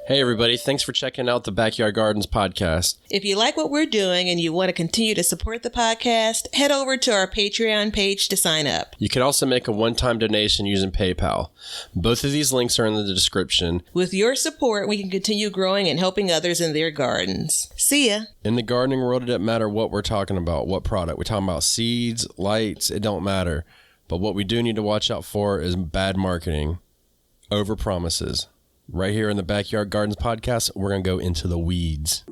Hey everybody, thanks for checking out the Backyard Gardens podcast. If you like what we're doing and you want to continue to support the podcast, head over to our Patreon page to sign up. You can also make a one-time donation using PayPal. Both of these links are in the description. With your support, we can continue growing and helping others in their gardens. See ya! In the gardening world, it doesn't matter what we're talking about, what product. We're talking about seeds, lights, it don't matter. But what we do need to watch out for is bad marketing, over promises. Right here in the Backyard Gardens podcast, we're going to go into the weeds.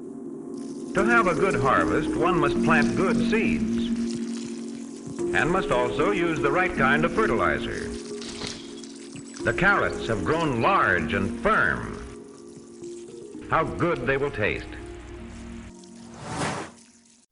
To have a good harvest, one must plant good seeds and must also use the right kind of fertilizer. The carrots have grown large and firm. How good they will taste.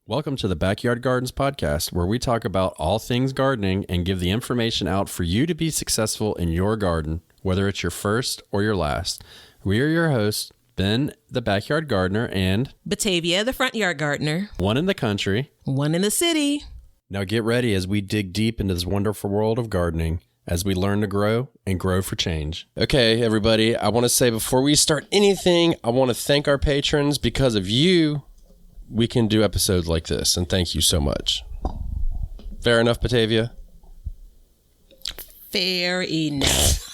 Welcome to the Backyard Gardens podcast, where we talk about all things gardening and give the information out for you to be successful in your garden, whether it's your first or your last. We are your hosts, Ben, the backyard gardener, and Batavia, the front yard gardener. one in the country, One in the city. Now get ready as we dig deep into this wonderful world of gardening, as we learn to grow and grow for change. Okay, everybody, I want to say before we start anything, I want to thank our patrons. Because of you, we can do episodes like this, and thank you so much. Fair enough, Batavia? Fair enough.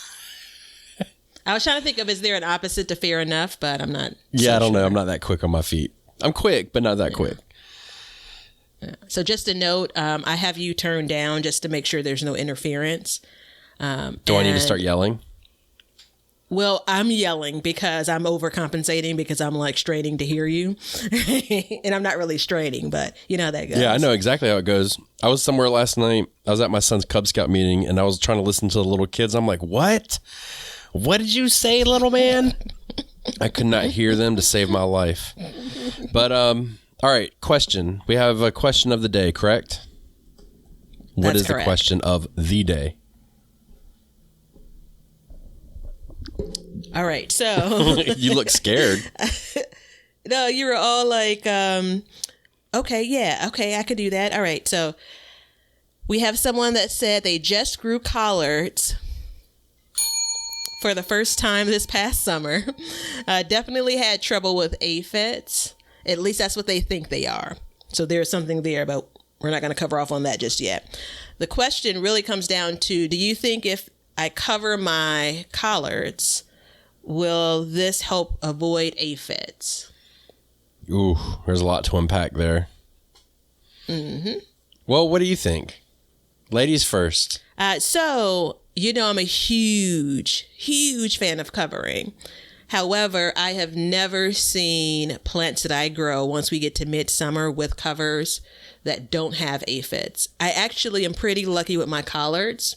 I was trying to think of, is there an opposite to fair enough, but I'm not. Yeah, I don't know. I'm not that quick on my feet. I'm quick, but not that quick. Yeah. So just a note, I have you turned down just to make sure there's no interference. Do I need to start yelling? Well, I'm yelling because I'm overcompensating because I'm like straining to hear you. And I'm not really straining, but you know how that goes. Yeah, I know exactly how it goes. I was somewhere last night. I was at my son's Cub Scout meeting, and I was trying to listen to the little kids. I'm like, what? What did you say, little man? I could not hear them to save my life. But, all right, question. We have a question of the day, correct? What That's is correct. the question of the day? All right, so. You look scared. No, you were all like, okay, I could do that. All right, so we have someone that said they just grew collards for the first time this past summer. Definitely had trouble with aphids. At least that's what they think they are. So there's something there, but we're not going to cover off on that just yet. The question really comes down to, do you think if I cover my collards, will this help avoid aphids? Ooh, there's a lot to unpack there. Mm-hmm. Well, what do you think? Ladies first. So, you know, I'm a huge fan of covering. However, I have never seen plants that I grow once we get to midsummer with covers that don't have aphids. I actually am pretty lucky with my collards.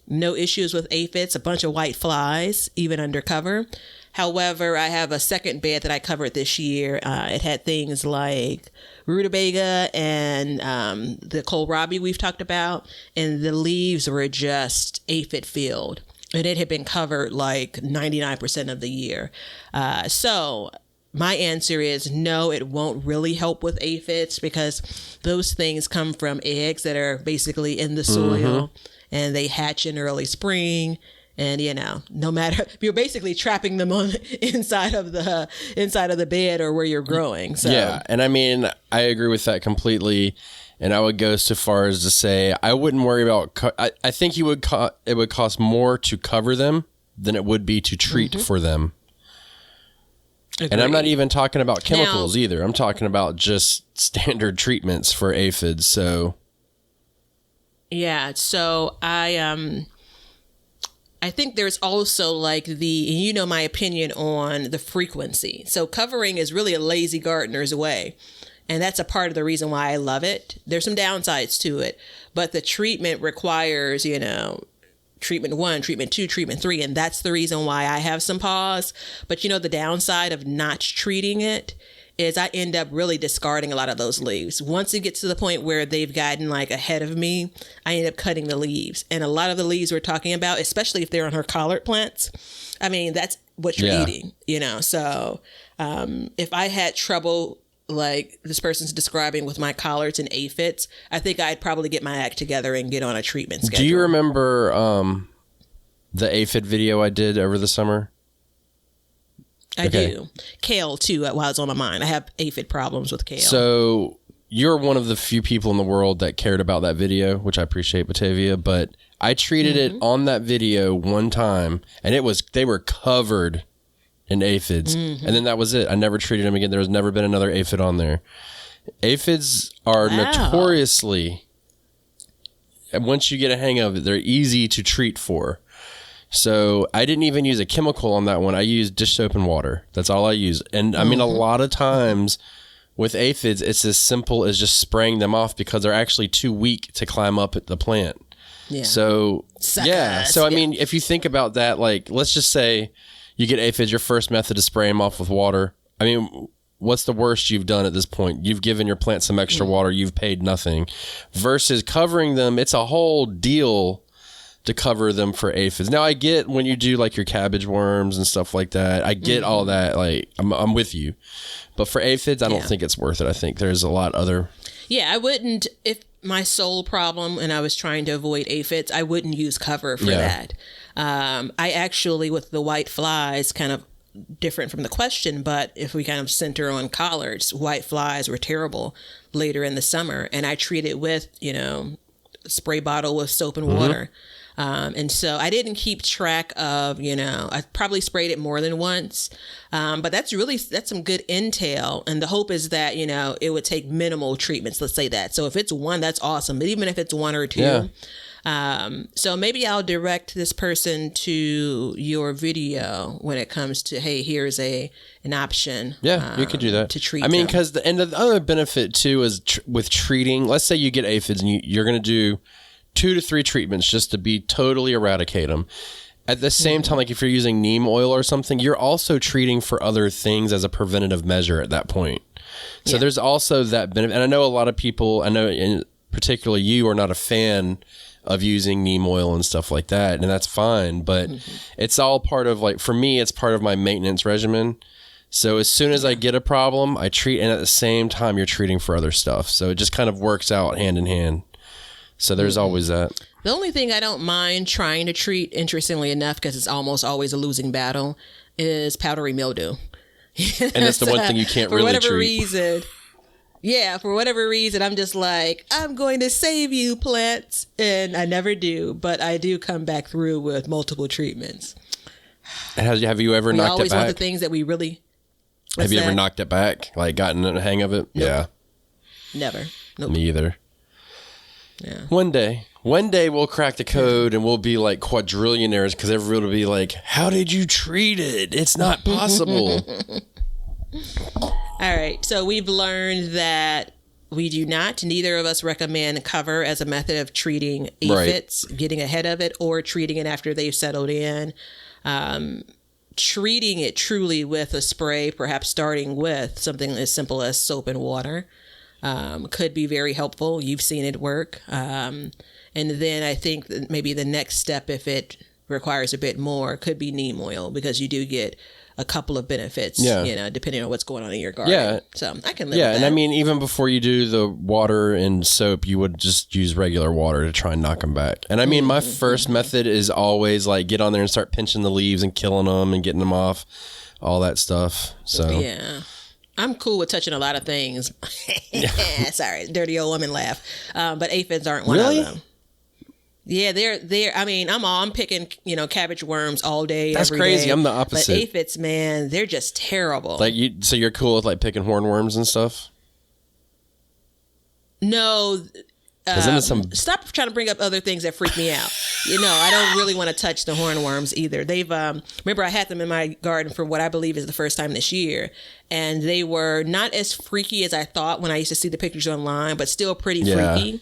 No issues with aphids, a bunch of white flies, even under cover. However, I have a second bed that I covered this year. It had things like rutabaga and the kohlrabi we've talked about, and the leaves were just aphid filled. And it had been covered like 99% of the year. So my answer is no, it won't really help with aphids because those things come from eggs that are basically in the soil and they hatch in early spring. And, you know, no matter, you're basically trapping them on inside of the bed or where you're growing. So. Yeah. And I mean, I agree with that completely. And I would go so far as to say, I wouldn't worry about, I think it would cost more to cover them than it would be to treat for them. Agreed. And I'm not even talking about chemicals either. I'm talking about just standard treatments for aphids. So. Yeah. So I think there's also like you know, my opinion on the frequency. So covering is really a lazy gardener's way. And that's a part of the reason why I love it. There's some downsides to it, but the treatment requires, you know, treatment 1, treatment 2, treatment 3. And that's the reason why I have some pause. But you know, the downside of not treating it is I end up really discarding a lot of those leaves. Once it gets to the point where they've gotten like ahead of me, I end up cutting the leaves. And a lot of the leaves we're talking about, especially if they're on her collard plants, I mean, that's what you're eating, you know? So if I had trouble like this person's describing with my collards and aphids, I think I'd probably get my act together and get on a treatment schedule. Do you remember the aphid video I did over the summer? I do. Kale, too, while it's on my mind. I have aphid problems with kale. So you're one of the few people in the world that cared about that video, which I appreciate, Batavia, but I treated it on that video one time, and they were covered in aphids, and then that was it. I never treated them again. There has never been another aphid on there. Aphids are notoriously, once you get a hang of it, they're easy to treat for. So I didn't even use a chemical on that one. I used dish soap and water. That's all I use. And I mean, a lot of times with aphids, it's as simple as just spraying them off because they're actually too weak to climb up at the plant. Yeah. So, So, I mean, if you think about that, like, let's just say you get aphids, your first method is spray them off with water. I mean, what's the worst you've done at this point? You've given your plant some extra water. You've paid nothing. Versus covering them, it's a whole deal to cover them for aphids. Now, I get when you do like your cabbage worms and stuff like that. I get all that. Like, I'm with you. But for aphids, I don't think it's worth it. I think there's a lot other. Yeah, I wouldn't. If my sole problem and I was trying to avoid aphids, I wouldn't use cover for that. I actually, with the white flies, kind of different from the question, but if we kind of center on collards, white flies were terrible later in the summer. And I treated with, spray bottle with soap and water. And so I didn't keep track of, I probably sprayed it more than once. But that's some good intel. And the hope is that, it would take minimal treatments. Let's say that. So if it's one, that's awesome. But even if it's one or two. So maybe I'll direct this person to your video when it comes to, hey, here's an option. Yeah, you could do that to treat. I mean, because the other benefit too is with treating. Let's say you get aphids and you're going to do 2 to 3 treatments just to be totally eradicate them. At the same time, like if you're using neem oil or something, you're also treating for other things as a preventative measure at that point. So there's also that benefit. And I know a lot of people, and particularly you, are not a fan of using neem oil and stuff like that. And that's fine. But it's all part of, like, for me, it's part of my maintenance regimen. So as soon as I get a problem, I treat, and at the same time, you're treating for other stuff. So it just kind of works out hand in hand. So there's always that. The only thing I don't mind trying to treat, interestingly enough, because it's almost always a losing battle, is powdery mildew. And that's the one thing you can't really treat. For whatever reason, I'm just like, I'm going to save you, plants. And I never do. But I do come back through with multiple treatments. And have you ever knocked it back? We always want the things that we really... Have you ever knocked it back? Like gotten a hang of it? Nope. Yeah. Never. Nope. Me either. Yeah. One day we'll crack the code and we'll be like quadrillionaires because everyone will be like, how did you treat it? It's not possible. All right. So we've learned that neither of us recommend cover as a method of treating aphids, getting ahead of it, or treating it after they've settled in. Treating it truly with a spray, perhaps starting with something as simple as soap and water. Could be very helpful. You've seen it work. And then I think that maybe the next step, if it requires a bit more, could be neem oil, because you do get a couple of benefits, depending on what's going on in your garden. Yeah. So I can live with that. Yeah, and I mean, even before you do the water and soap, you would just use regular water to try and knock them back. And I mean, my first method is always like get on there and start pinching the leaves and killing them and getting them off, all that stuff. So yeah. I'm cool with touching a lot of things. Sorry, dirty old woman laugh. But aphids aren't one of them. Yeah, they're. I mean, I'm picking, cabbage worms all day. That's crazy. Day. I'm the opposite. But aphids, man, they're just terrible. Like so you're cool with like picking hornworms and stuff? No. Stop trying to bring up other things that freak me out. I don't really want to touch the hornworms either. They've remember I had them in my garden for what I believe is the first time this year, and they were not as freaky as I thought when I used to see the pictures online, but still pretty freaky.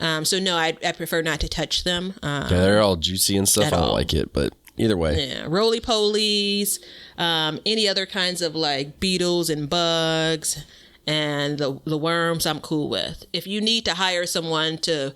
So no, I prefer not to touch them. They're all juicy and stuff. I don't like it, but either way. Yeah, roly-polies, any other kinds of like beetles and bugs. And the worms I'm cool with. If you need to hire someone to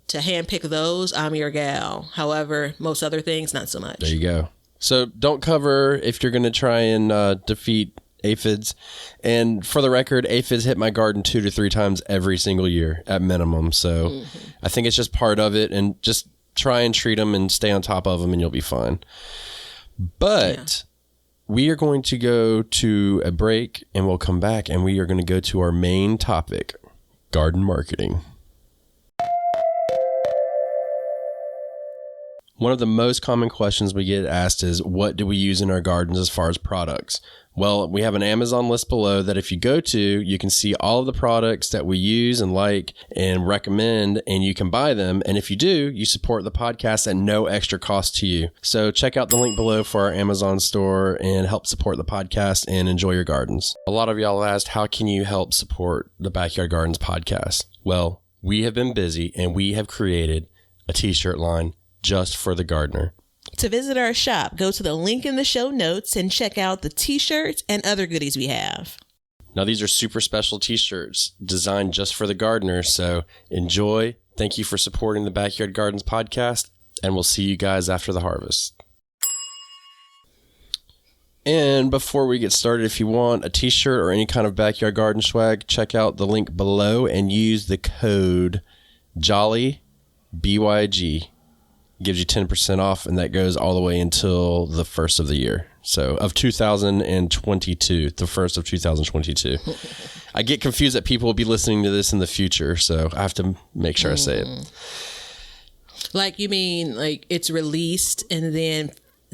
handpick those, I'm your gal. However, most other things, not so much. There you go. So don't cover if you're going to try and defeat aphids. And for the record, aphids hit my garden 2 to 3 times every single year at minimum. So I think it's just part of it. And just try and treat them and stay on top of them and you'll be fine. But we are going to go to a break and we'll come back and we are going to go to our main topic, garden marketing. One of the most common questions we get asked is, what do we use in our gardens as far as products? Well, we have an Amazon list below that if you go to, you can see all of the products that we use and like and recommend, and you can buy them. And if you do, you support the podcast at no extra cost to you. So check out the link below for our Amazon store and help support the podcast and enjoy your gardens. A lot of y'all asked, how can you help support the Backyard Gardens podcast? Well, we have been busy and we have created a t-shirt line just for the gardener. To visit our shop, go to the link in the show notes and check out the t-shirts and other goodies we have. Now, these are super special t-shirts designed just for the gardener, so enjoy. Thank you for supporting the Backyard Gardens podcast, and we'll see you guys after the harvest. And before we get started, if you want a t-shirt or any kind of backyard garden swag, check out the link below and use the code JOLLY, BYG. Gives you 10% off, and that goes all the way until the first of the year. So of 2022, the first of 2022. I get confused that people will be listening to this in the future, so I have to make sure I say it. Like, you mean like it's released and then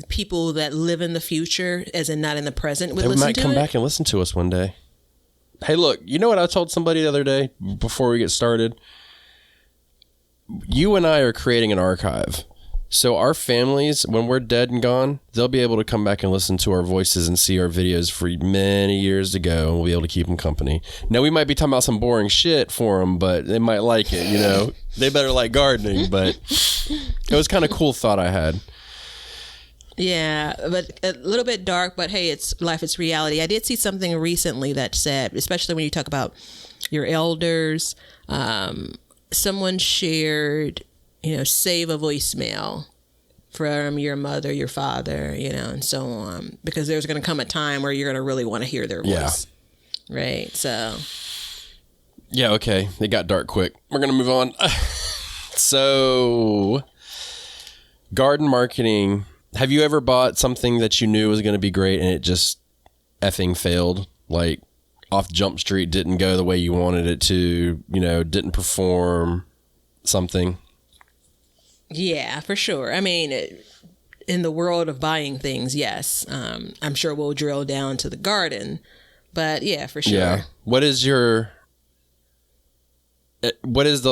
people that live in the future, as in not in the present, would listen to it? They might come back and listen to us one day. Hey, look, you know what I told somebody the other day before we get started? You and I are creating an archive. So our families, when we're dead and gone, they'll be able to come back and listen to our voices and see our videos for many years ago, and we'll be able to keep them company. Now, we might be talking about some boring shit for them, but they might like it, you know? They better like gardening, but it was kind of cool thought I had. Yeah, but a little bit dark, but hey, it's life, it's reality. I did see something recently that said, especially when you talk about your elders, someone shared, save a voicemail from your mother, your father, and so on, because there's going to come a time where you're going to really want to hear their voice. Yeah. Right. So. Yeah. Okay. It got dark quick. We're going to move on. So, garden marketing. Have you ever bought something that you knew was going to be great and it just effing failed? Like off Jump Street, didn't go the way you wanted it to, didn't perform something? Yeah, for sure. I mean, in the world of buying things, yes. I'm sure we'll drill down to the garden, but yeah, for sure. Yeah. What is the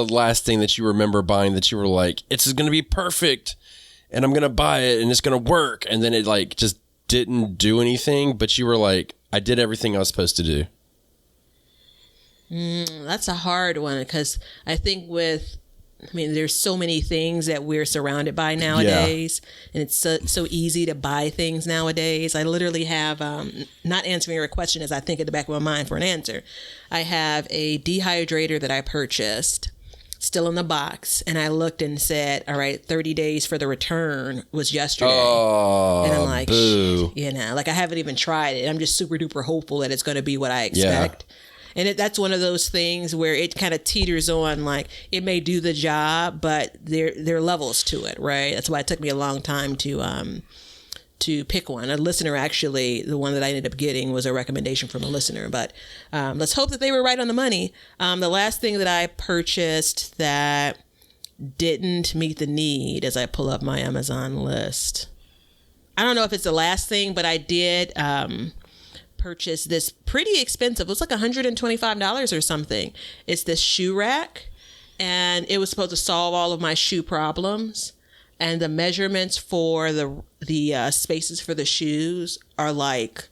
last thing that you remember buying that you were like, it's going to be perfect and I'm going to buy it and it's going to work, and then it like just didn't do anything, but you were like, I did everything I was supposed to do? That's a hard one, because I think there's so many things that we're surrounded by nowadays, and it's so easy to buy things nowadays. I literally have, not answering your question as I think at the back of my mind for an answer, I have a dehydrator that I purchased, still in the box, and I looked and said, all right, 30 days for the return was yesterday. Oh, and I'm like, boo. I haven't even tried it. I'm just super duper hopeful that it's going to be what I expect. Yeah. And that's one of those things where it kind of teeters on, like it may do the job, but there are levels to it, right? That's why it took me a long time to pick one. A listener, actually, the one that I ended up getting was a recommendation from a listener. But let's hope that they were right on the money. The last thing that I purchased that didn't meet the need, as I pull up my Amazon list, I don't know if it's the last thing, but I did purchase this pretty expensive. It was like $125 or something. It's this shoe rack, and it was supposed to solve all of my shoe problems. And the measurements for the spaces for the shoes are like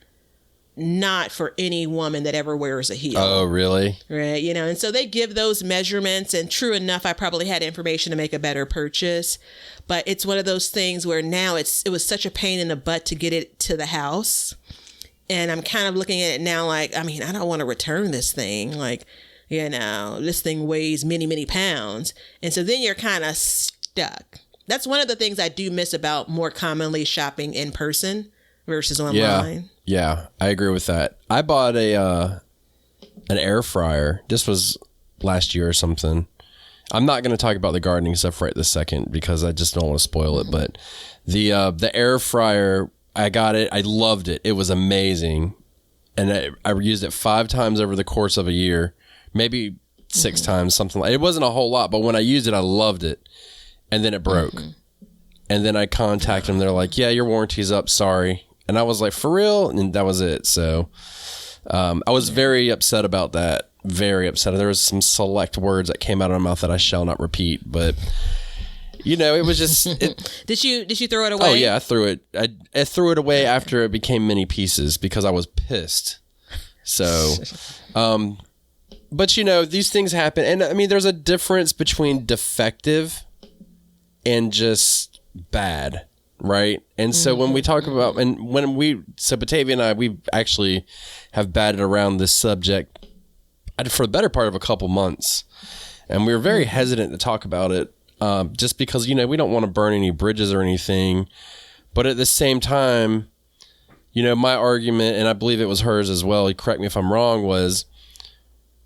not for any woman that ever wears a heel. Oh, really? Right. And so they give those measurements, and true enough, I probably had information to make a better purchase. But it's one of those things where now it was such a pain in the butt to get it to the house. And I'm kind of looking at it now like, I don't want to return this thing. Like, this thing weighs many, many pounds. And so then you're kind of stuck. That's one of the things I do miss about more commonly shopping in person versus online. Yeah, I agree with that. I bought an air fryer. This was last year or something. I'm not going to talk about the gardening stuff right this second because I just don't want to spoil it. But the air fryer I got it. I loved it. It was amazing. And I used it 5 times over the course of a year, maybe 6 times, something like it. Wasn't a whole lot, but when I used it, I loved it. And then it broke. And then I contacted them. They're like, yeah, your warranty's up. Sorry. And I was like, for real? And that was it. So I was very upset about that. Very upset. There was some select words that came out of my mouth that I shall not repeat. But, you know, it was just... Did you throw it away? Oh, yeah, I threw it. I threw it away after it became many pieces because I was pissed. So... but, you know, these things happen. And, I mean, there's a difference between defective and just bad, right? And so when we talk about, so Batavia and I, we actually have batted around this subject for the better part of a couple months. And we were very hesitant to talk about it just because, you know, we don't want to burn any bridges or anything. But at the same time, you know, my argument, and I believe it was hers as well, correct me if I'm wrong, was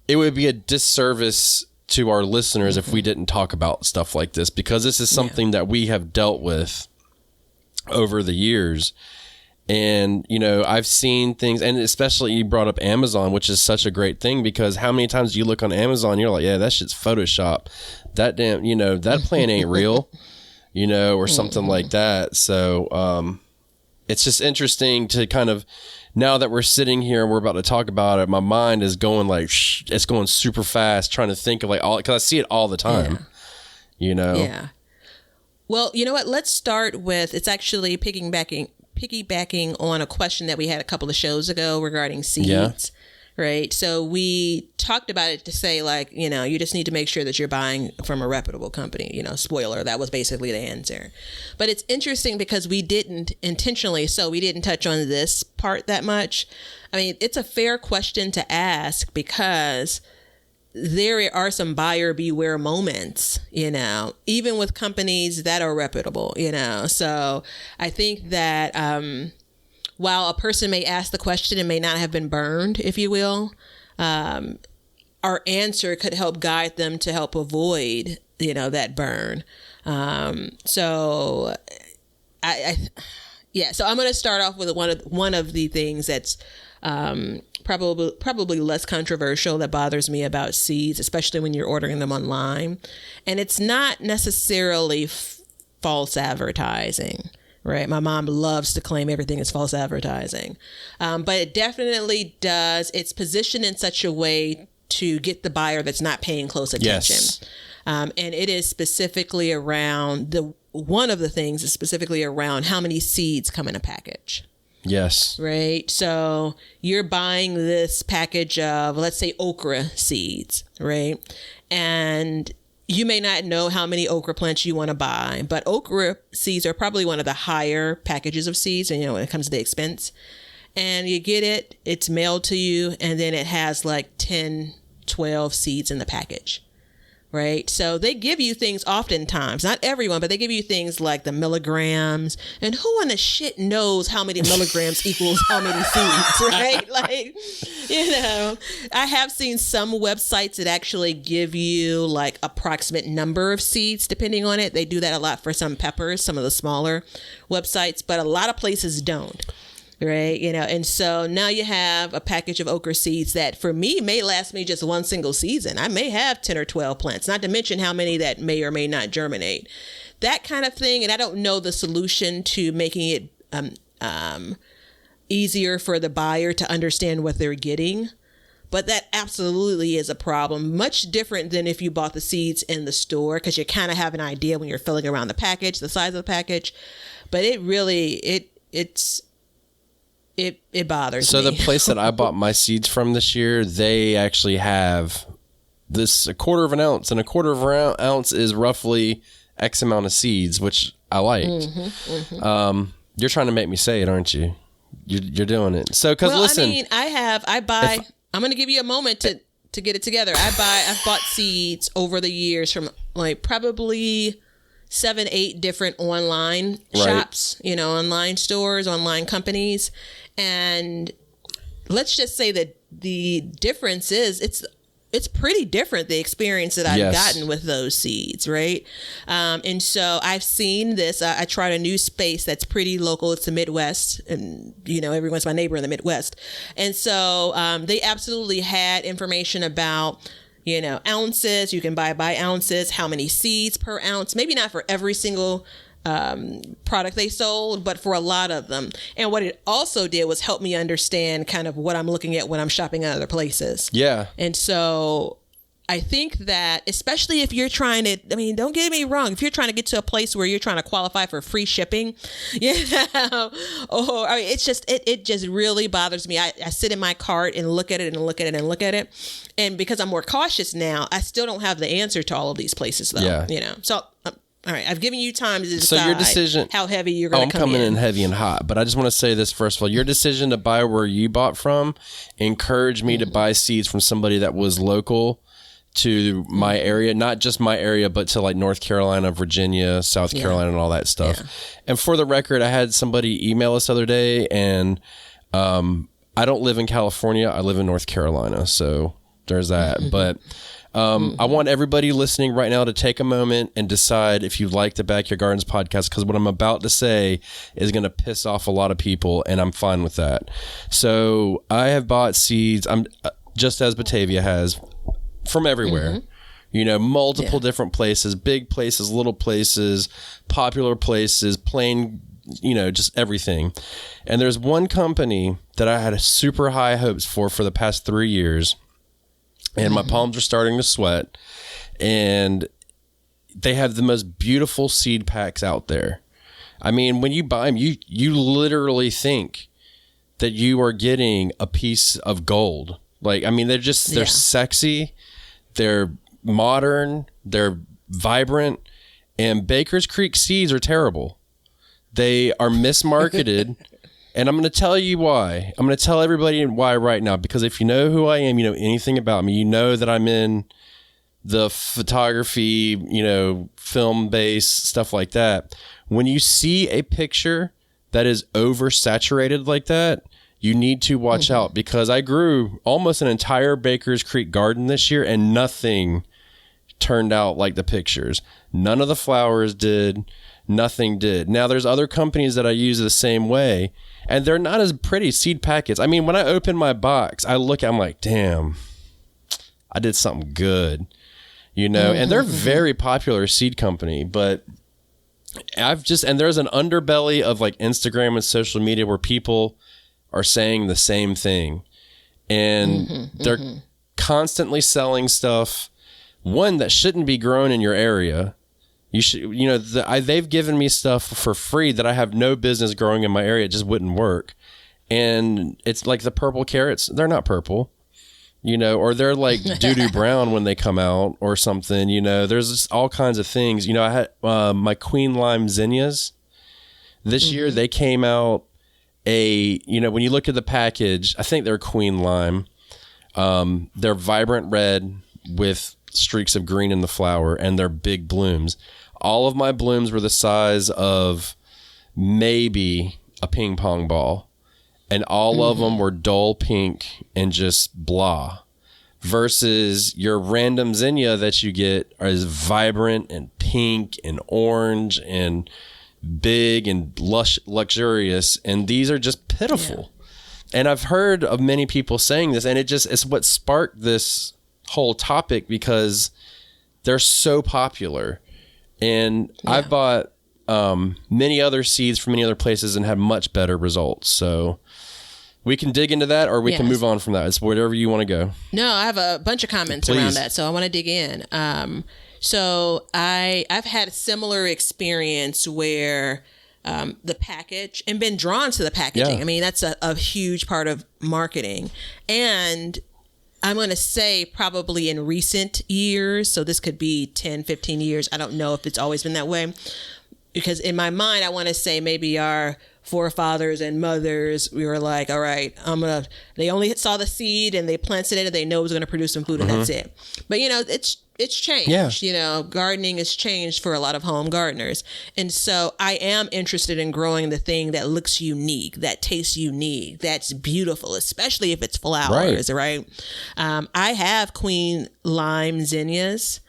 it would be a disservice to our listeners if we didn't talk about stuff like this, because this is something that we have dealt with over the years. And, you know, I've seen things, and especially you brought up Amazon, which is such a great thing, because how many times do you look on Amazon, you're like, yeah, that shit's Photoshop. That damn, you know, that plant ain't real, you know, or something like that. So it's just interesting to kind of, now that we're sitting here and we're about to talk about it, my mind is going like, it's going super fast, trying to think of like all, because I see it all the time, you know? Yeah. Well, you know what? Let's start with, it's actually piggybacking on a question that we had a couple of shows ago regarding seeds, right? So we talked about it to say, like, you know, you just need to make sure that you're buying from a reputable company, you know, spoiler, that was basically the answer. But it's interesting because we didn't intentionally, so we didn't touch on this part that much. I mean, it's a fair question to ask because there are some buyer beware moments, you know, even with companies that are reputable, you know. So I think that while a person may ask the question and may not have been burned, if you will, our answer could help guide them to help avoid, you know, that burn. So so I'm going to start off with one of the things that's probably less controversial that bothers me about seeds, especially when you're ordering them online. And it's not necessarily false advertising, right? My mom loves to claim everything is false advertising. But it definitely does. It's positioned in such a way to get the buyer that's not paying close attention. Yes. And it is specifically around one of the things is specifically around how many seeds come in a package. Yes. Right. So you're buying this package of, let's say, okra seeds, right? And you may not know how many okra plants you want to buy, but okra seeds are probably one of the higher packages of seeds, and, you know, when it comes to the expense. And you get it, it's mailed to you, and then it has like 10, 12 seeds in the package. Right. So they give you things oftentimes, not everyone, but they give you things like the milligrams, and who in the shit knows how many milligrams equals how many seeds, right? Like, you know, I have seen some websites that actually give you like approximate number of seeds depending on it. They do that a lot for some peppers, some of the smaller websites, but a lot of places don't. Right. You know, and so now you have a package of okra seeds that for me may last me just one single season. I may have 10 or 12 plants, not to mention how many that may or may not germinate, that kind of thing. And I don't know the solution to making it easier for the buyer to understand what they're getting. But that absolutely is a problem, much different than if you bought the seeds in the store, because you kind of have an idea when you're filling around the package, the size of the package. But it really, it bothers me. So the place that I bought my seeds from this year, they actually have this 1/4 of an ounce, and 1/4 of an ounce is roughly X amount of seeds, which I liked. You're trying to make me say it, aren't you? You're doing it. So, because listen, I mean, I'm going to give you a moment to get it together. I've bought seeds over the years from like probably 7, 8 different online shops, you know, online stores, online companies. And let's just say that the difference is it's pretty different, the experience that I've Yes. gotten with those seeds, right? And so I've seen this. I tried a new space that's pretty local. It's the Midwest, and everyone's my neighbor in the Midwest. And so they absolutely had information about ounces. You can buy by ounces, how many seeds per ounce. Maybe not for every single product they sold, but for a lot of them. And what it also did was help me understand kind of what I'm looking at when I'm shopping at other places. Yeah. And so I think that, especially if you're trying to, don't get me wrong, if you're trying to get to a place where you're trying to qualify for free shipping, it's just, it just really bothers me. I sit in my cart and look at it and look at it and look at it. And because I'm more cautious now, I still don't have the answer to all of these places though, So, all right, I've given you time to decide so your decision, how heavy you're going to come in. I'm coming in heavy and hot, but I just want to say this first of all. Your decision to buy where you bought from encouraged me to buy seeds from somebody that was local to my area, not just my area, but to like North Carolina, Virginia, South Carolina, and all that stuff. Yeah. And for the record, I had somebody email us the other day, and I don't live in California. I live in North Carolina, so there's that. But I want everybody listening right now to take a moment and decide if you like the Backyard Gardens podcast, because what I'm about to say is going to piss off a lot of people, and I'm fine with that. So I have bought seeds, just as Batavia has, from everywhere. Multiple different places, big places, little places, popular places, plain, just everything. And there's one company that I had super high hopes for the past 3 years. And my palms are starting to sweat, and they have the most beautiful seed packs out there. I mean, when you buy them, you literally think that you are getting a piece of gold. Like, I mean, they're sexy, they're modern, they're vibrant, and Baker's Creek seeds are terrible. They are mismarketed. And I'm going to tell you why. I'm going to tell everybody why right now, because if you know who I am, you know anything about me, you know that I'm in the photography, film base, stuff like that. When you see a picture that is oversaturated like that, you need to watch out, because I grew almost an entire Baker's Creek garden this year and nothing turned out like the pictures. None of the flowers did. Nothing did. Now, there's other companies that I use the same way, and they're not as pretty seed packets. I mean, when I open my box, I'm like, damn, I did something good, and they're very popular seed company, but and there's an underbelly of like Instagram and social media where people are saying the same thing, and they're constantly selling stuff, one that shouldn't be grown in your area. You should, they've given me stuff for free that I have no business growing in my area. It just wouldn't work. And it's like the purple carrots. They're not purple, or they're like doo-doo brown when they come out or something, there's just all kinds of things. I had my Queen Lime zinnias this year. They came out when you look at the package, I think they're Queen Lime. They're vibrant red with streaks of green in the flower, and they're big blooms. All of my blooms were the size of maybe a ping pong ball, and all of them were dull pink and just blah, versus your random zinnia that you get is vibrant and pink and orange and big and luxurious, and these are just pitiful. And I've heard of many people saying this, and it's what sparked this whole topic, because they're so popular. And I've bought many other seeds from many other places and had much better results. So we can dig into that, or we can move on from that. It's whatever you want to go. No, I have a bunch of comments around that, so I want to dig in. So I've had a similar experience where the package, and been drawn to the packaging. I mean, that's a huge part of marketing. And I'm going to say probably in recent years, so this could be 10, 15 years. I don't know if it's always been that way, because in my mind, I want to say maybe our forefathers and mothers, we were like, all right, they only saw the seed and they planted it and they know it was going to produce some food, and that's it. But, it's it's changed. Yeah. You know, gardening has changed for a lot of home gardeners. And so I am interested in growing the thing that looks unique, that tastes unique, that's beautiful, especially if it's flowers, right? I have queen lime zinnias.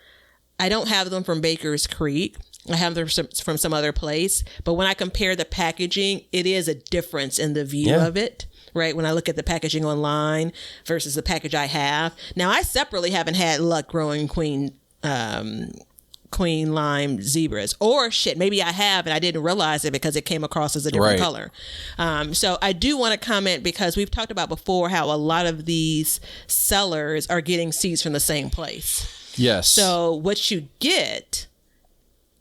I don't have them from Baker's Creek. I have them from some other place. But when I compare the packaging, it is a difference in the view of it. Right, when I look at the packaging online versus the package I have. Now, I separately haven't had luck growing queen lime zebras. Or maybe I have and I didn't realize it because it came across as a different color. So I do want to comment because we've talked about before how a lot of these sellers are getting seeds from the same place. Yes. So what you get...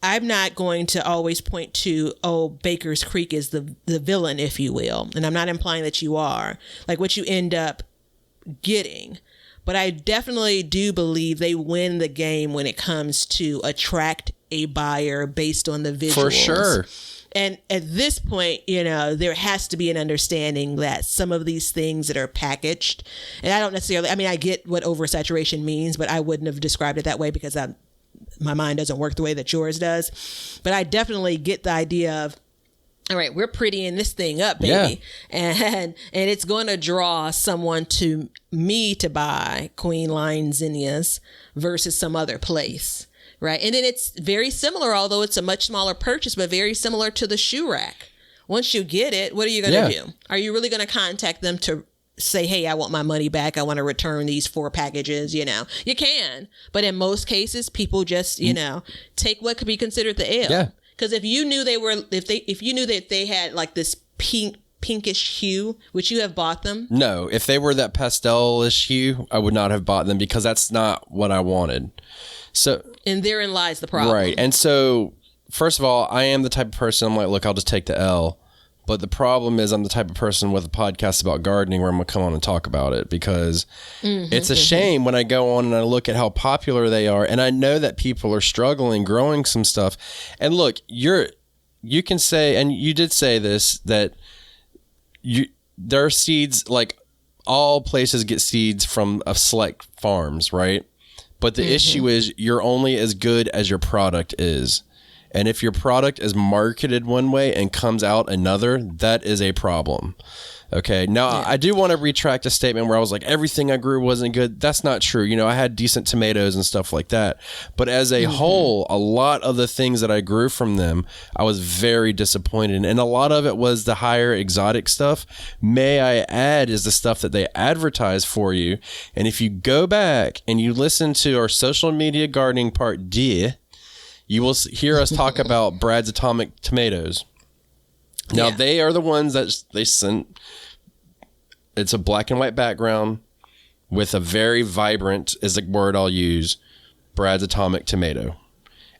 I'm not going to always point to, Baker's Creek is the villain, if you will. And I'm not implying that you are. Like what you end up getting. But I definitely do believe they win the game when it comes to attract a buyer based on the visuals. For sure. And at this point, you know, there has to be an understanding that some of these things that are packaged, and I don't necessarily, I mean, I get what oversaturation means, but I wouldn't have described it that way because my mind doesn't work the way that yours does. But I definitely get the idea of, all right, we're prettying this thing up, baby. Yeah. And it's going to draw someone to me to buy queen lime zinnias versus some other place. Right. And then it's very similar, although it's a much smaller purchase, but very similar to the shoe rack. Once you get it, what are you going to do? Are you really going to contact them to say, hey, I want my money back. I want to return these 4 packages. You know, you can. But in most cases, people just, you know, take what could be considered the L. Yeah. Because if you knew if you knew that they had like this pinkish hue, would you have bought them? No. If they were that pastel-ish hue, I would not have bought them because that's not what I wanted. So, and therein lies the problem. Right. And so, first of all, I am the type of person, I'm like, look, I'll just take the L. But the problem is I'm the type of person with a podcast about gardening where I'm going to come on and talk about it because it's a shame when I go on and I look at how popular they are. And I know that people are struggling growing some stuff. And look, you can say, and you did say this, that there are seeds, like all places get seeds from select farms, right? But the issue is you're only as good as your product is. And if your product is marketed one way and comes out another, that is a problem. Okay. Now, I do want to retract a statement where I was like, everything I grew wasn't good. That's not true. You know, I had decent tomatoes and stuff like that. But as a whole, a lot of the things that I grew from them, I was very disappointed. And a lot of it was the higher exotic stuff. May I add is the stuff that they advertise for you. And if you go back and you listen to our social media gardening part D, you will hear us talk about Brad's Atomic Tomatoes. Now, they are the ones that they sent. It's a black and white background with a very vibrant, is the word I'll use, Brad's Atomic Tomato.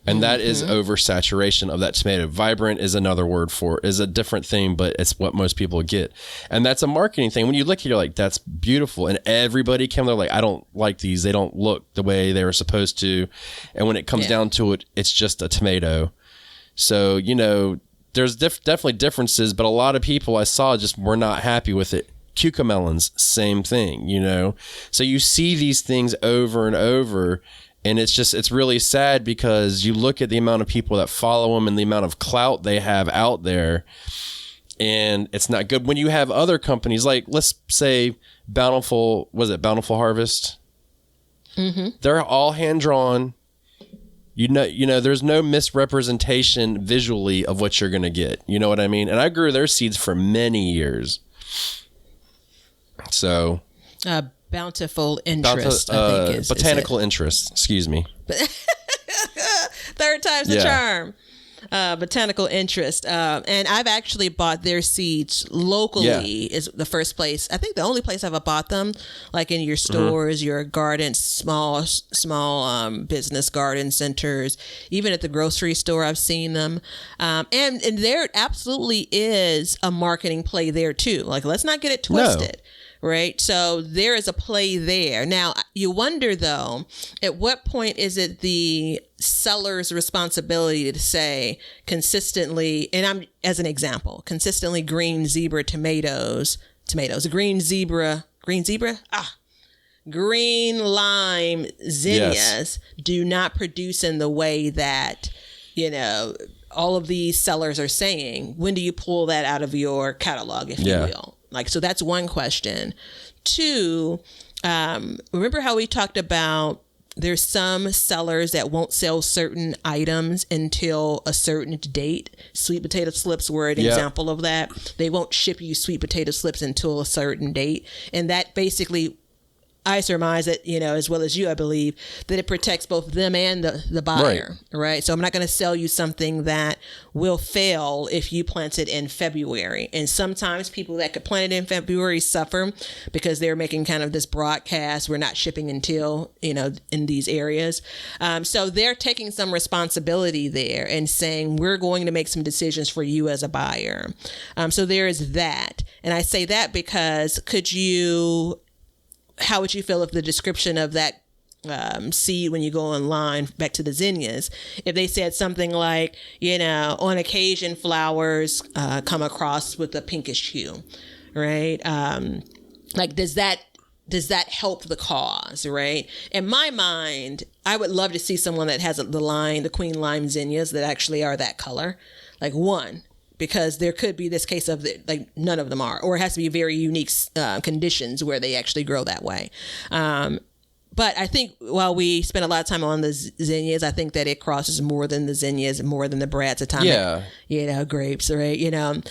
And that is oversaturation of that tomato. Vibrant is another word for it, is a different thing, but it's what most people get. And that's a marketing thing. When you look at it, you're like, that's beautiful. And everybody came, they're like, I don't like these. They don't look the way they were supposed to. And when it comes down to it, it's just a tomato. So, you know, there's definitely differences, but a lot of people I saw just were not happy with it. Cucamelons, same thing, you know. So you see these things over and over. And it's really sad because you look at the amount of people that follow them and the amount of clout they have out there, and it's not good. When you have other companies like, let's say Bountiful Harvest? They're all hand drawn. You know, there's no misrepresentation visually of what you're going to get. You know what I mean? And I grew their seeds for many years. So. Bountiful Interest, I think Botanical Interest, excuse me. Third time's the charm. Botanical Interest. And I've actually bought their seeds locally is the first place. I think the only place I've bought them, like in your stores, your gardens, small business garden centers, even at the grocery store, I've seen them. And there absolutely is a marketing play there too. Like, let's not get it twisted. No. Right. So there is a play there. Now, you wonder, though, at what point is it the seller's responsibility to say consistently, and I'm as an example, consistently green zebra tomatoes, green zebra, green lime zinnias do not produce in the way that, all of these sellers are saying. When do you pull that out of your catalog, if you will? Like, so that's one question. Two, remember how we talked about there's some sellers that won't sell certain items until a certain date. Sweet potato slips were an example of that. They won't ship you sweet potato slips until a certain date. And that basically, I surmise that, as well as you, I believe, that it protects both them and the buyer, right? So I'm not going to sell you something that will fail if you plant it in February. And sometimes people that could plant it in February suffer because they're making kind of this broadcast, we're not shipping until, in these areas. So they're taking some responsibility there and saying, we're going to make some decisions for you as a buyer. So there is that. And I say that because how would you feel if the description of that seed, when you go online, back to the zinnias, if they said something like, on occasion flowers come across with a pinkish hue, right? Like, does that help the cause, right? In my mind, I would love to see someone that has the queen lime zinnias that actually are that color, like one. Because there could be this case of none of them are, or it has to be very unique conditions where they actually grow that way. But I think while we spend a lot of time on the zinnias, I think that it crosses more than the zinnias, more than the Brad's atomic, grapes, right?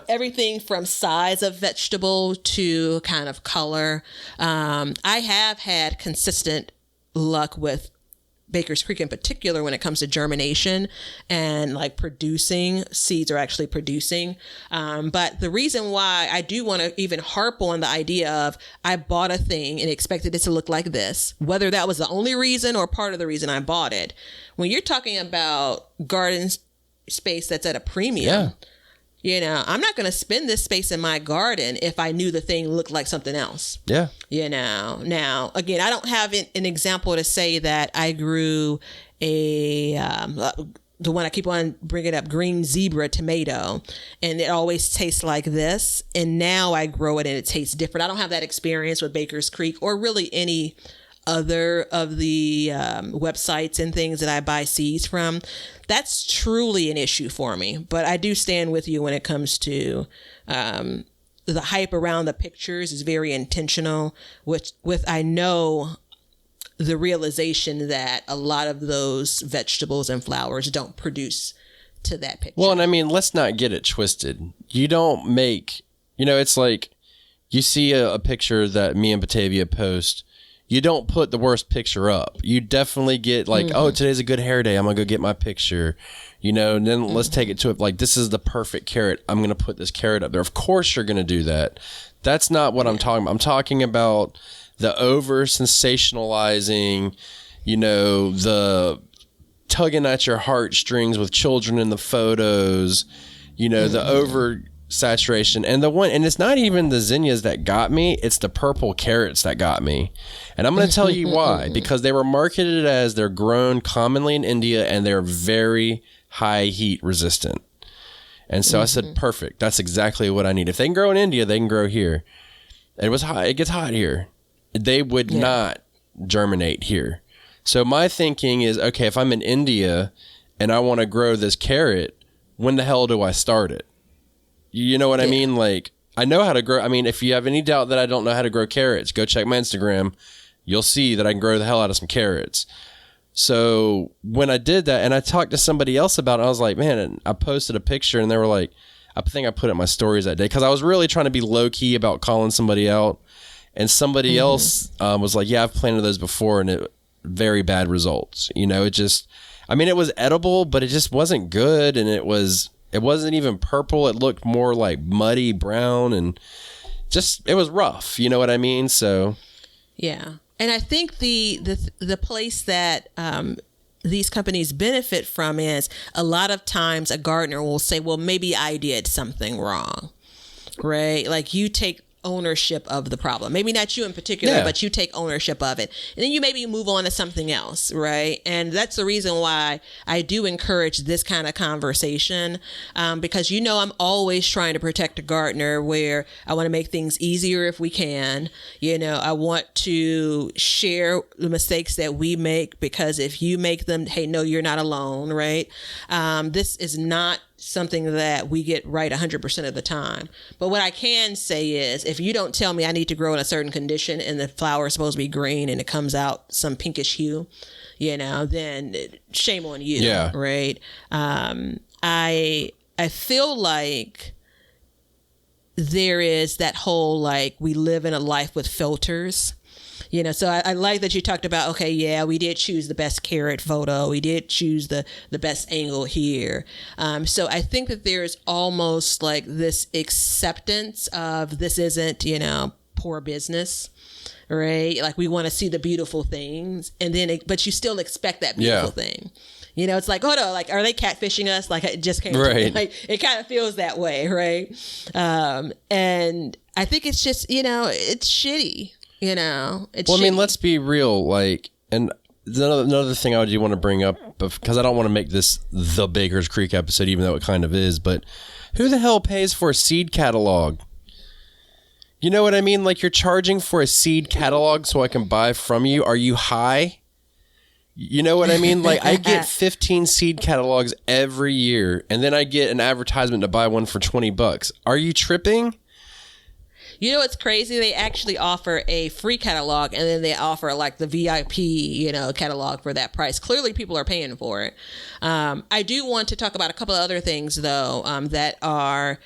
Everything from size of vegetable to kind of color. I have had consistent luck with Baker's Creek in particular when it comes to germination and like producing. Seeds are actually producing. But the reason why I do want to even harp on the idea of I bought a thing and expected it to look like this, whether that was the only reason or part of the reason I bought it. When you're talking about garden space that's at a premium, I'm not going to spend this space in my garden if I knew the thing looked like something else. Yeah. Now, again, I don't have an example to say that I grew the one I keep on bringing up, green zebra tomato, and it always tastes like this. And now I grow it and it tastes different. I don't have that experience with Baker's Creek or really any other of the websites and things that I buy seeds from. That's truly an issue for me. But I do stand with you when it comes to the hype around the pictures is very intentional, with I know the realization that a lot of those vegetables and flowers don't produce to that picture. Well, and I mean, let's not get it twisted. You don't make, it's like you see a picture that me and Batavia post. You don't put the worst picture up. You definitely get like, oh, today's a good hair day. I'm going to go get my picture, and then let's take it to it. Like, this is the perfect carrot. I'm going to put this carrot up there. Of course you're going to do that. That's not what I'm talking about. I'm talking about the over sensationalizing, the tugging at your heartstrings with children in the photos, the over saturation. And it's not even the zinnias that got me, it's the purple carrots that got me. And I'm going to tell you why. Because they were marketed as they're grown commonly in India and they're very high heat resistant. And so I said, perfect, that's exactly what I need. If they can grow in India, they can grow here. It was hot, it gets hot here. They would not germinate here. So my thinking is, okay, if I'm in India and I want to grow this carrot, when the hell do I start it? You know what I mean? Like, I know how to grow. I mean, if you have any doubt that I don't know how to grow carrots, go check my Instagram. You'll see that I can grow the hell out of some carrots. So when I did that and I talked to somebody else about it, I was like, man, and I posted a picture and they were like, I think I put it in my stories that day because I was really trying to be low key about calling somebody out. And somebody else was like, yeah, I've planted those before and very bad results. It just, it was edible, but it just wasn't good. And it wasn't even purple. It looked more like muddy brown and just, it was rough. You know what I mean? So. Yeah. And I think the place that these companies benefit from is a lot of times a gardener will say, well, maybe I did something wrong, right? Like you take ownership of the problem. Maybe not you in particular, Yeah. but you take ownership of it. And then you maybe move on to something else, right? And that's the reason why I do encourage this kind of conversation, because, you know, I'm always trying to protect a gardener, where I want to make things easier if we can. You know, I want to share the mistakes that we make, because if you make them, hey, no, you're not alone, right? This is not something that we get right 100% of the time. But what I can say is, if you don't tell me I need to grow in a certain condition and the flower is supposed to be green and it comes out some pinkish hue, you know, then shame on you. Yeah. Right. I feel like there is that whole, like, we live in a life with filters. You know, so I like that you talked about, okay, yeah, we did choose the best carrot photo. We did choose the best angle here. So I think that there's almost like this acceptance of this isn't, you know, poor business, right? Like, we want to see the beautiful things, and then, but you still expect that beautiful thing. You know, it's like, oh no, like, are they catfishing us? Like, it just came right. Like, it kind of feels that way, right? And I think it's just, you know, it's shitty. You know, it's well, shitty. I mean, let's be real. Like, and another thing I do want to bring up, because I don't want to make this the Baker's Creek episode, even though it kind of is, but who the hell pays for a seed catalog? You know what I mean? Like, you're charging for a seed catalog so I can buy from you. Are you high? You know what I mean? Like, I get 15 seed catalogs every year, and then I get an advertisement to buy one for $20. Are you tripping? You know what's crazy? They actually offer a free catalog, and then they offer like the VIP, you know, catalog for that price. Clearly, people are paying for it. I do want to talk about a couple of other things, though, that are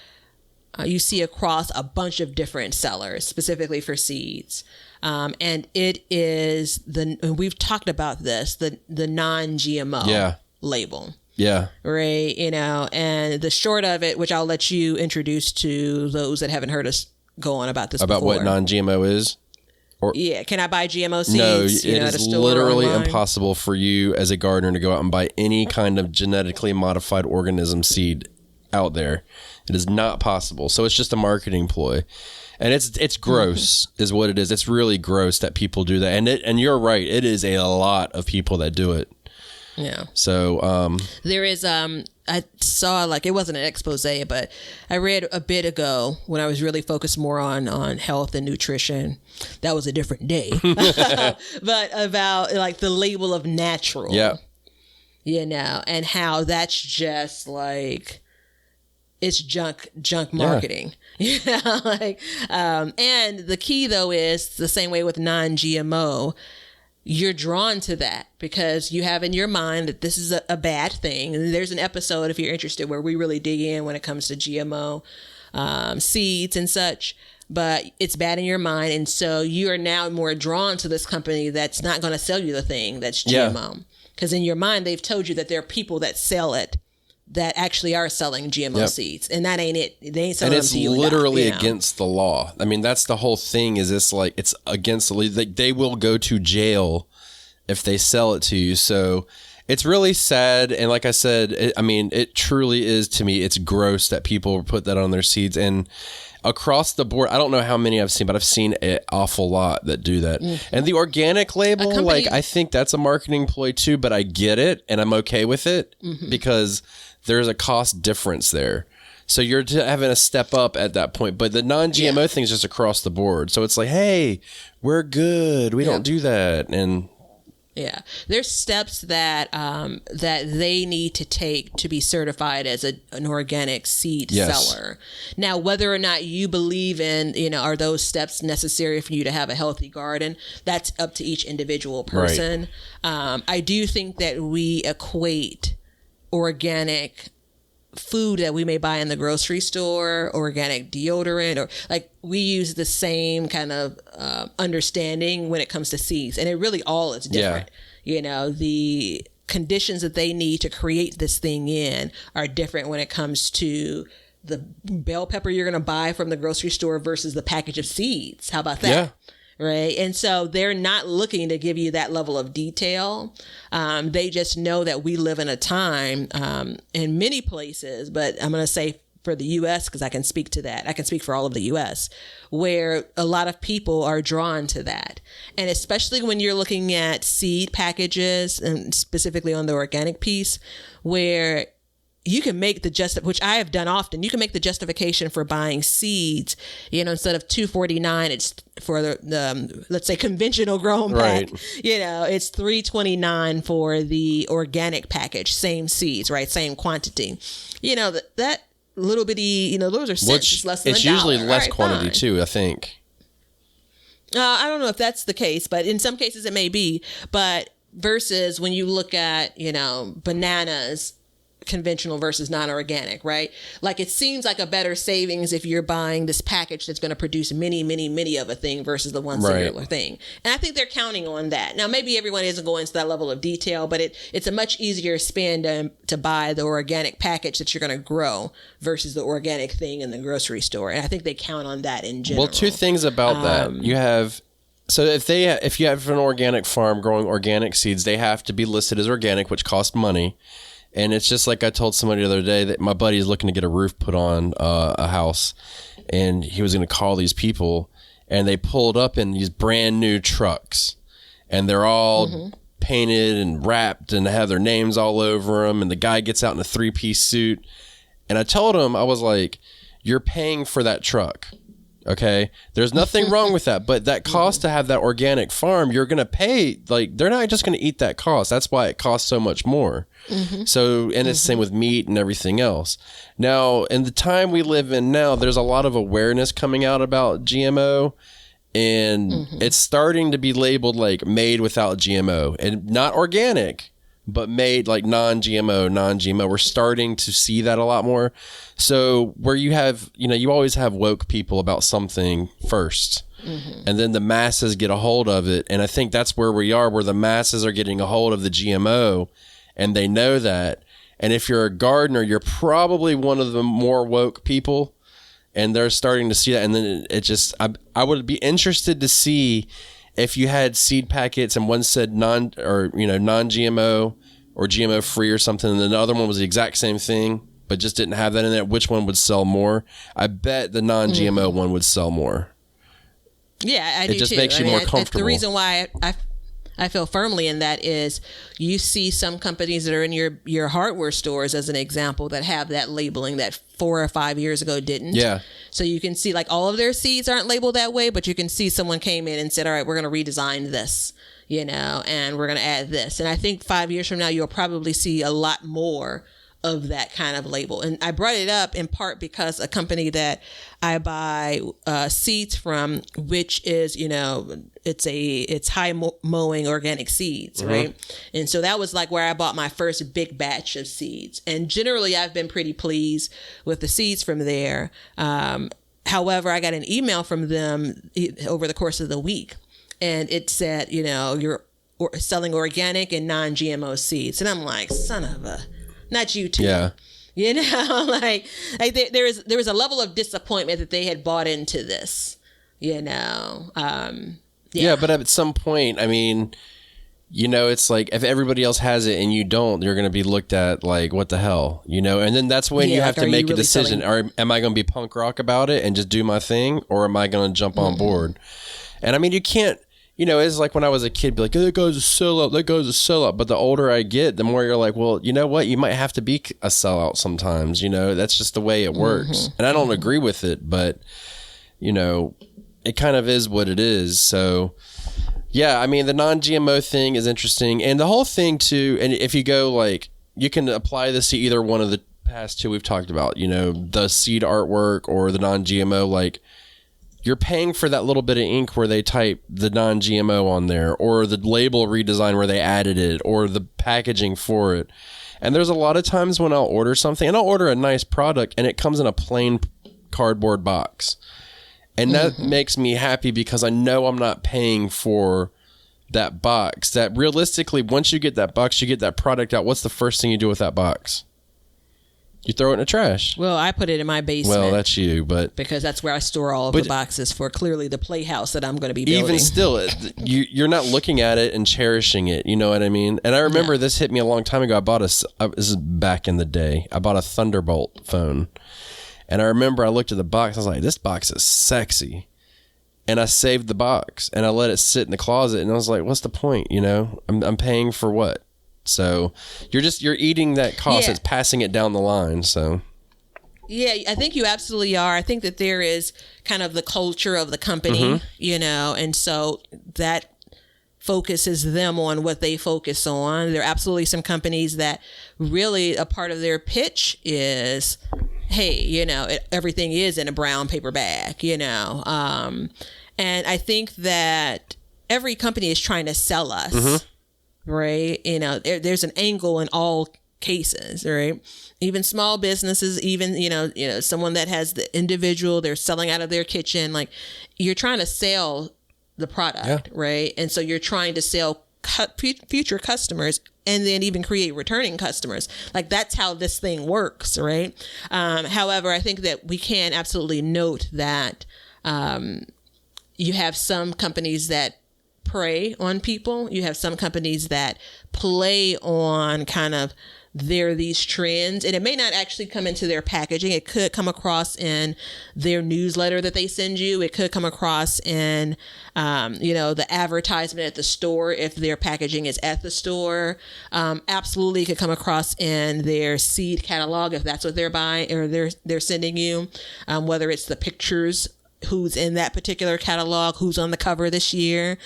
you see across a bunch of different sellers, specifically for seeds. And it is and we've talked about this, the non-GMO label. Yeah. Right. You know, and the short of it, which I'll let you introduce to those that haven't heard us go on about this about before. what non-GMO is? Or yeah, can I buy GMO seeds? no, it at a is store literally online? impossible for you as a gardener to go out and buy any kind of genetically modified organism seed out there. It is not possible. So it's just a marketing ploy. And it's gross is what it is. It's really gross that people do that. And you're right, it is a lot of people that do it. Yeah. So there is I saw, like, it wasn't an expose, but I read a bit ago when I was really focused more on health and nutrition. That was a different day. But about, like, the label of natural. yeah. You know, and how that's just like, it's junk marketing. You know, like, and the key though is the same way with non-GMO. You're drawn to that because you have in your mind that this is a bad thing. And there's an episode, if you're interested, where we really dig in when it comes to GMO seeds and such. But it's bad in your mind. And so you are now more drawn to this company that's not going to sell you the thing that's GMO. Because in your mind, they've told you that there are people that sell it that actually are selling GMO seeds. And that ain't it. They ain't selling them to you. And it's literally against the law. I mean, that's the whole thing, is it's like, it's against the law. They will go to jail if they sell it to you. So it's really sad. And like I said, it truly is, to me, it's gross that people put that on their seeds. And across the board, I don't know how many I've seen, but I've seen an awful lot that do that. And the organic label, like, I think that's a marketing ploy too, but I get it and I'm okay with it because there's a cost difference there. So you're having to step up at that point. But the non-GMO thing is just across the board. So it's like, hey, we're good. We don't do that. And yeah, there's steps that that they need to take to be certified as an organic seed seller. Now, whether or not you believe in, are those steps necessary for you to have a healthy garden, that's up to each individual person. Right. I do think that we equate organic food that we may buy in the grocery store, organic deodorant, or like we use the same kind of understanding when it comes to seeds, and it really all is different. The conditions that they need to create this thing in are different when it comes to the bell pepper you're going to buy from the grocery store versus the package of seeds. How about that? Yeah. Right. And so they're not looking to give you that level of detail. They just know that we live in a time in many places, but I'm going to say for the U.S., because I can speak to that. I can speak for all of the U.S., where a lot of people are drawn to that. And especially when you're looking at seed packages, and specifically on the organic piece, where you can make which I have done often, you can make the justification for buying seeds, instead of $249, it's for the let's say conventional grown pack, it's $329 for the organic package, same seeds, right? Same quantity. That little bitty, those are cents. It's less than it's $1. usually less right, quantity fine. too, I think. I don't know if that's the case, but in some cases it may be. But versus when you look at, bananas, conventional versus non-organic, right? Like it seems like a better savings if you're buying this package that's going to produce many, many, many of a thing versus the one singular thing. And I think they're counting on that. Now, maybe everyone isn't going to that level of detail, but it's a much easier spend to buy the organic package that you're going to grow versus the organic thing in the grocery store. And I think they count on that in general. Well, two things about that. You have... So if you have an organic farm growing organic seeds, they have to be listed as organic, which costs money. And it's just like I told somebody the other day that my buddy is looking to get a roof put on a house, and he was going to call these people, and they pulled up in these brand new trucks, and they're all painted and wrapped and have their names all over them. And the guy gets out in a 3-piece suit. And I told him, I was like, you're paying for that truck. Okay, there's nothing wrong with that, but that cost to have that organic farm, you're going to pay, like, they're not just going to eat that cost. That's why it costs so much more. So, and it's the same with meat and everything else. Now, in the time we live in now, there's a lot of awareness coming out about GMO, and it's starting to be labeled like made without GMO, and not organic, but made like non-GMO. We're starting to see that a lot more. So where you have, you always have woke people about something first, and then the masses get a hold of it. And I think that's where we are, where the masses are getting a hold of the GMO, and they know that. And if you're a gardener, you're probably one of the more woke people, and they're starting to see that. And then it just, I would be interested to see if you had seed packets and one said non-GMO or GMO free or something, and then the other one was the exact same thing, but just didn't have that in it, which one would sell more? I bet the non-GMO one would sell more. Yeah, I do too. It just makes you more comfortable. The reason why I feel firmly in that is you see some companies that are in your hardware stores, as an example, that have that labeling that 4 or 5 years ago didn't. Yeah. So you can see, like, all of their seeds aren't labeled that way, but you can see someone came in and said, all right, we're going to redesign this, and we're going to add this. And I think 5 years from now, you'll probably see a lot more of that kind of label. And I brought it up in part because a company that I buy seeds from, which is, it's high mowing organic seeds, right? And so that was like where I bought my first big batch of seeds. And generally I've been pretty pleased with the seeds from there. However, I got an email from them over the course of the week, and it said, you're selling organic and non-GMO seeds. And I'm like, son of a... Not you too. Yeah. Like there was a level of disappointment that they had bought into this, Yeah, but at some point, I mean, it's like if everybody else has it and you don't, you're going to be looked at like, what the hell, And then that's when you have to make a decision. Or am I going to be punk rock about it and just do my thing? Or am I going to jump on board? And I mean, you can't, it's like when I was a kid, be like, oh, that guy's a sellout, that guy's a sellout. But the older I get, the more you're like, well, you know what? You might have to be a sellout sometimes, That's just the way it works. And I don't agree with it, but, it kind of is what it is. So, yeah, I mean, the non-GMO thing is interesting. And the whole thing, too, and if you go, like, you can apply this to either one of the past two we've talked about, the seed artwork or the non-GMO, like, you're paying for that little bit of ink where they type the non-GMO on there, or the label redesign where they added it, or the packaging for it. And there's a lot of times when I'll order something, and I'll order a nice product, and it comes in a plain cardboard box. And that makes me happy because I know I'm not paying for that box. That realistically, once you get that box, you get that product out, what's the first thing you do with that box? You throw it in the trash. Well, I put it in my basement. Well, that's you, but... Because that's where I store all of the boxes for clearly the playhouse that I'm going to be building. Even still, you're not looking at it and cherishing it. You know what I mean? And I remember this hit me a long time ago. This is back in the day. I bought a Thunderbolt phone. And I remember I looked at the box. I was like, this box is sexy. And I saved the box and I let it sit in the closet. And I was like, what's the point? You know, I'm paying for what? So you're eating that cost. Yeah. It's passing it down the line. So. Yeah, I think you absolutely are. I think that there is kind of the culture of the company, you know, and so that focuses them on what they focus on. There are absolutely some companies that really a part of their pitch is, hey, you know, everything is in a brown paper bag, you know. And I think that every company is trying to sell us, right? You know, there's an angle in all cases, right? Even small businesses, even, you know, someone that has the individual, they're selling out of their kitchen, like you're trying to sell the product, right? And so you're trying to sell future customers and then even create returning customers. Like that's how this thing works, right? However, I think that we can absolutely note that you have some companies that prey on people. You have some companies that play on kind of these trends, and it may not actually come into their packaging. It could come across in their newsletter that they send you. It could come across in, you know, the advertisement at the store if their packaging is at the store. Absolutely could come across in their seed catalog if that's what they're buying or they're sending you, whether it's the pictures, who's in that particular catalog, who's on the cover this year.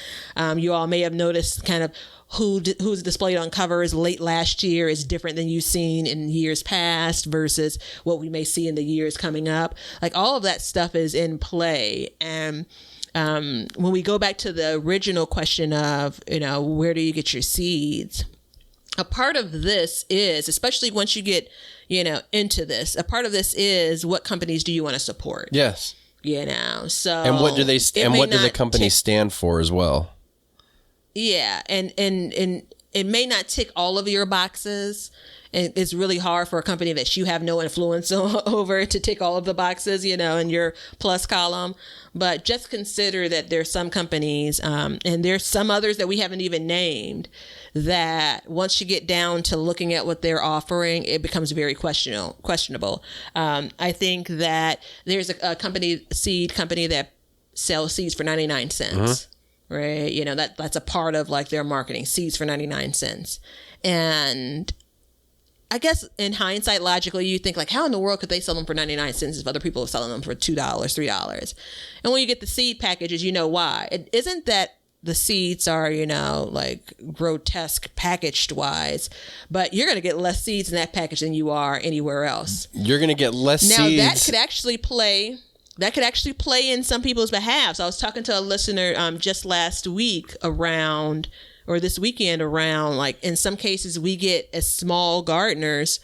You all may have noticed kind of who's displayed on covers late last year is different than you've seen in years past versus what we may see in the years coming up. Like all of that stuff is in play. And when we go back to the original question of, you know, where do you get your seeds? A part of this is, especially once you get, you know, into this, a part of this is what companies do you want to support? Yes. You know, so. And what do the companies stand for as well? Yeah, and it may not tick all of your boxes. And it's really hard for a company that you have no influence over to tick all of the boxes, you know, in your plus column. But just consider that there's some companies, and there's some others that we haven't even named, that once you get down to looking at what they're offering, it becomes very questionable. I think that there's a seed company that sells seeds for 99 cents. Right. You know, that's a part of like their marketing, seeds for 99 cents. And I guess in hindsight, logically, you think like, how in the world could they sell them for 99 cents if other people are selling them for $2, $3? And when you get the seed packages, you know why. It isn't that the seeds are, you know, like grotesque packaged wise, but you're going to get less seeds in that package than you are anywhere else. You're going to get less seeds. Now that could actually play in some people's behalf. So I was talking to a listener just last week this weekend around, like in some cases we get as small gardeners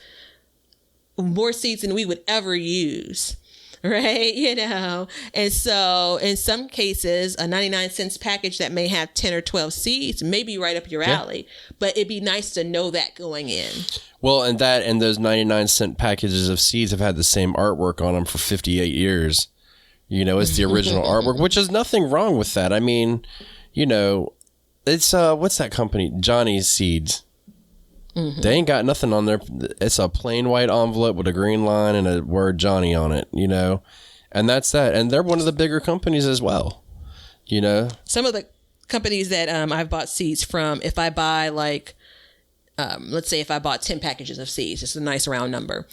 more seeds than we would ever use. Right. You know, and so in some cases, a 99 cents package that may have 10 or 12 seeds may be right up your alley, but it'd be nice to know that going in. Well, and those 99-cent packages of seeds have had the same artwork on them for 58 years. You know, it's the original artwork, which is nothing wrong with that. I mean, you know, it's what's that company? Johnny's Seeds. They ain't got nothing on there. It's a plain white envelope with a green line and a word Johnny on it, you know, and that's that. And they're one of the bigger companies as well, you know. Some of the companies that I've bought seeds from, if I buy like, let's say if I bought 10 packages of seeds, it's a nice round number.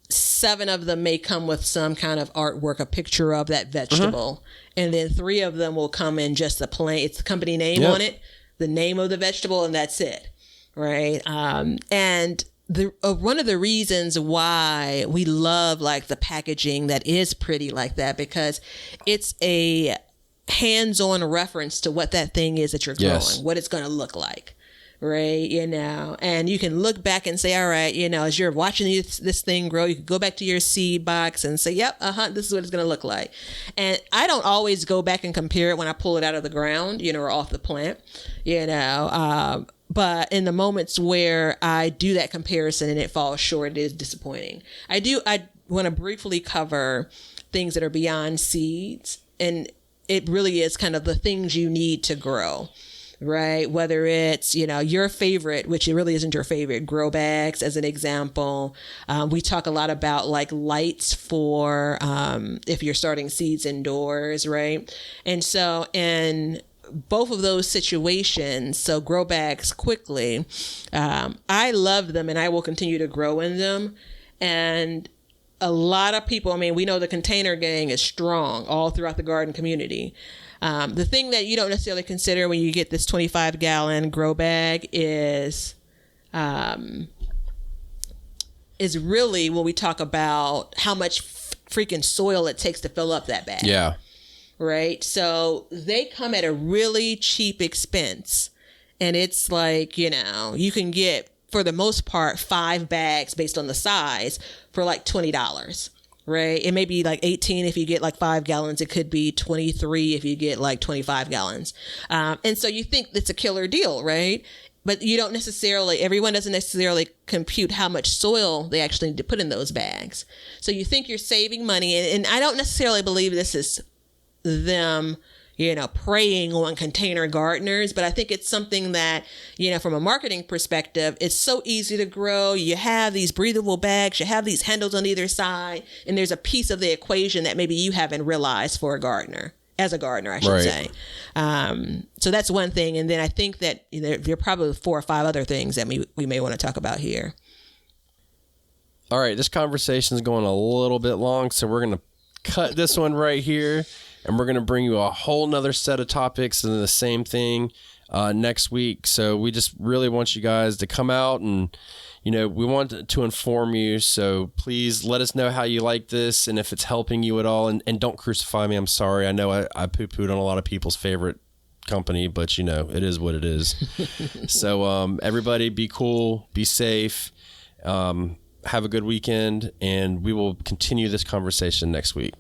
7 of them may come with some kind of artwork, a picture of that vegetable. And then 3 of them will come in just a plain, it's the company name on it, the name of the vegetable, and that's it. Right. And one of the reasons why we love like the packaging that is pretty like that, because it's a hands-on reference to what that thing is that you're growing, what it's going to look like. Right. You know, and you can look back and say, all right, you know, as you're watching this thing grow, you can go back to your seed box and say, yep, this is what it's going to look like. And I don't always go back and compare it when I pull it out of the ground, you know, or off the plant, you know, but in the moments where I do that comparison and it falls short, it is disappointing. I want to briefly cover things that are beyond seeds, and it really is kind of the things you need to grow. right? Whether it's, your favorite, which it really isn't your favorite, grow bags as an example. We talk a lot about like lights for if you're starting seeds indoors, right? And so in both of those situations, so grow bags quickly, I love them and I will continue to grow in them. And a lot of people, we know the container gang is strong all throughout the garden community. The thing that you don't necessarily consider when you get this 25-gallon grow bag is really when we talk about how much freaking soil it takes to fill up that bag. Yeah. Right? So they come at a really cheap expense. And it's like, you can get, for the most part, 5 bags based on the size for like $20, right? It may be like 18 if you get like 5 gallons. It could be 23 if you get like 25 gallons. And so you think it's a killer deal, right? But you don't necessarily, everyone doesn't necessarily compute how much soil they actually need to put in those bags. So you think you're saving money. And I don't necessarily believe this is them preying on container gardeners, but I think it's something that, from a marketing perspective, it's so easy to grow. You have these breathable bags, you have these handles on either side, and there's a piece of the equation that maybe you haven't realized for a gardener, as a gardener, I should say. So that's one thing. And then I think that there are probably 4 or 5 other things that we may want to talk about here. All right, this conversation is going a little bit long, so we're going to cut this one right here. And we're going to bring you a whole nother set of topics and the same thing next week. So we just really want you guys to come out and, we want to inform you. So please let us know how you like this and if it's helping you at all. And don't crucify me. I'm sorry. I know I poo-pooed on a lot of people's favorite company, but, it is what it is. So everybody be cool, be safe, have a good weekend, and we will continue this conversation next week.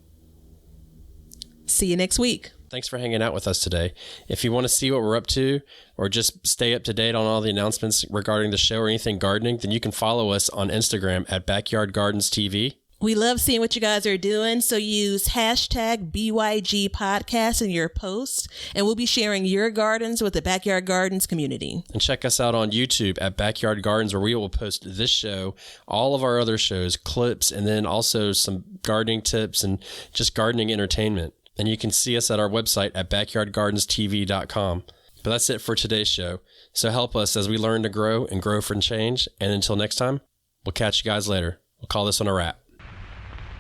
See you next week. Thanks for hanging out with us today. If you want to see what we're up to or just stay up to date on all the announcements regarding the show or anything gardening, then you can follow us on Instagram at Backyard Gardens TV. We love seeing what you guys are doing, so use hashtag BYG podcast in your posts, and we'll be sharing your gardens with the Backyard Gardens community. And check us out on YouTube at Backyard Gardens, where we will post this show, all of our other shows, clips, and then also some gardening tips and just gardening entertainment. And you can see us at our website at backyardgardenstv.com. But that's it for today's show. So help us as we learn to grow and grow for change. And until next time, we'll catch you guys later. We'll call this one a wrap.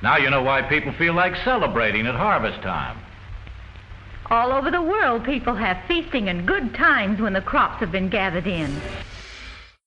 Now you know why people feel like celebrating at harvest time. All over the world, people have feasting and good times when the crops have been gathered in.